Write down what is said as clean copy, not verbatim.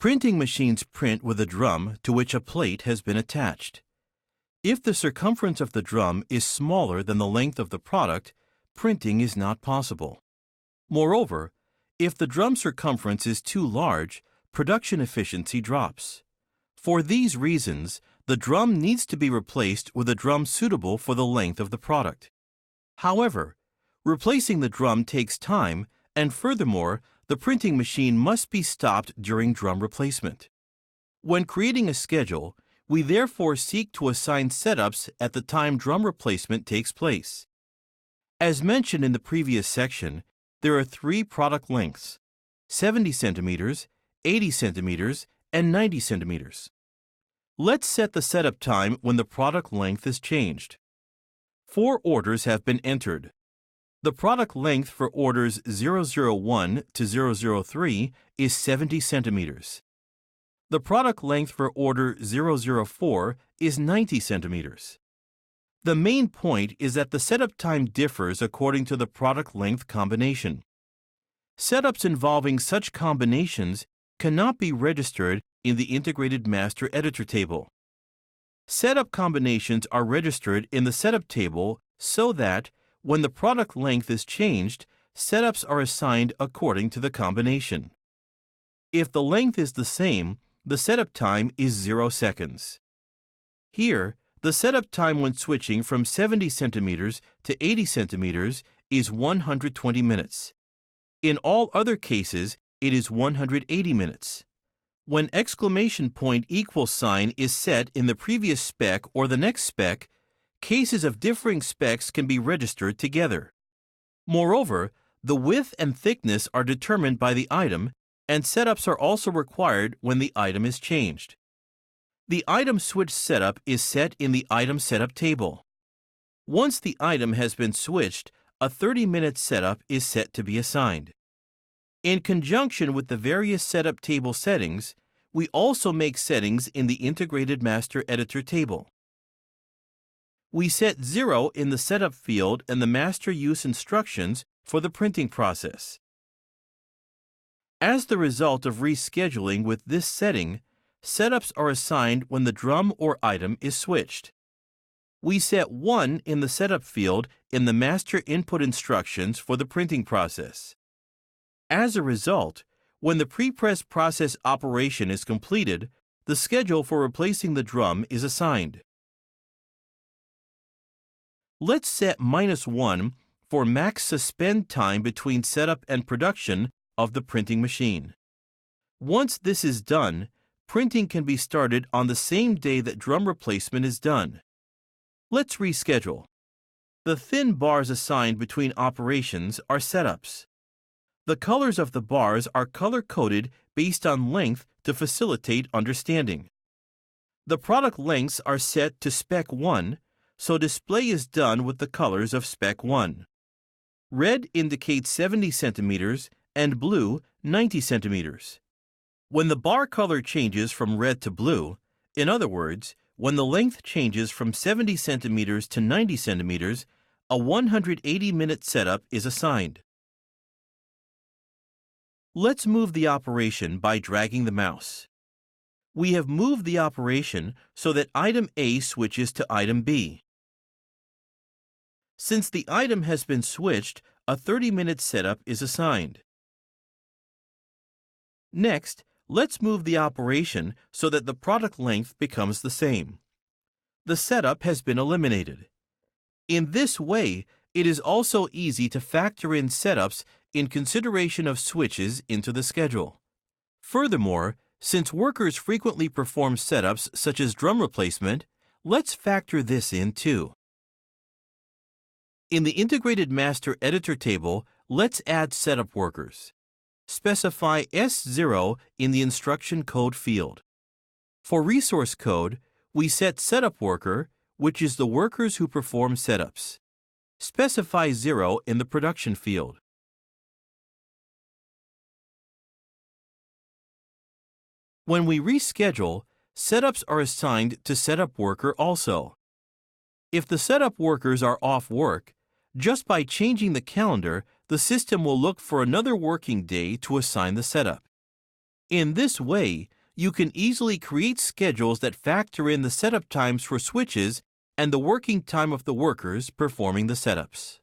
Printing machines print with a drum to which a plate has been attached. If the circumference of the drum is smaller than the length of the product, printing is not possible. Moreover, if the drum circumference is too large, production efficiency drops. For these reasons, the drum needs to be replaced with a drum suitable for the length of the product. However, replacing the drum takes time, and furthermore, the printing machine must be stopped during drum replacement. When creating a schedule, we therefore seek to assign setups at the time drum replacement takes place. As mentioned in the previous section, there are three product lengths: 70 centimeters, 80 centimeters, and 90 centimeters. Let's set the setup time when the product length is changed. 4 orders have been entered. The product length for orders 001 to 003 is 70 centimeters. The product length for order 004 is 90 centimeters. The main point is that the setup time differs according to the product length combination. Setups involving such combinations cannot be registered in the Integrated Master Editor table. Setup combinations are registered in the setup table so that, when the product length is changed, setups are assigned according to the combination. If the length is the same, the setup time is 0 seconds. Here, the setup time when switching from 70 centimeters to 80 centimeters is 120 minutes. In all other cases, it is 180 minutes. When exclamation point equals sign is set in the previous spec or the next spec, cases of differing specs can be registered together. Moreover, the width and thickness are determined by the item, and setups are also required when the item is changed. The item switch setup is set in the item setup table. Once the item has been switched, a 30-minute setup is set to be assigned. In conjunction with the various setup table settings, we also make settings in the Integrated Master Editor table. We set 0 in the setup field and the master use instructions for the printing process. As the result of rescheduling with this setting, setups are assigned when the drum or item is switched. We set 1 in the setup field in the master input instructions for the printing process. As a result, when the prepress process operation is completed, the schedule for replacing the drum is assigned. Let's set -1 for max suspend time between setup and production of the printing machine. Once this is done, printing can be started on the same day that drum replacement is done. Let's reschedule. The thin bars assigned between operations are setups. The colors of the bars are color-coded based on length to facilitate understanding. The product lengths are set to Spec 1, so display is done with the colors of Spec 1. Red indicates 70 centimeters and blue 90 centimeters. When the bar color changes from red to blue, in other words, when the length changes from 70 centimeters to 90 centimeters, a 180-minute setup is assigned. Let's move the operation by dragging the mouse. We have moved the operation so that item A switches to item B. Since the item has been switched, a 30-minute setup is assigned. Next, let's move the operation so that the product length becomes the same. The setup has been eliminated. In this way, it is also easy to factor in setups in consideration of switches into the schedule. Furthermore, since workers frequently perform setups such as drum replacement, let's factor this in too. In the Integrated Master Editor table, let's add setup workers. Specify S0 in the instruction code field. For resource code, we set setup worker, which is the workers who perform setups. Specify 0 in the production field. When we reschedule, setups are assigned to setup worker also. If the setup workers are off work, just by changing the calendar, the system will look for another working day to assign the setup. In this way, you can easily create schedules that factor in the setup times for switches and the working time of the workers performing the setups.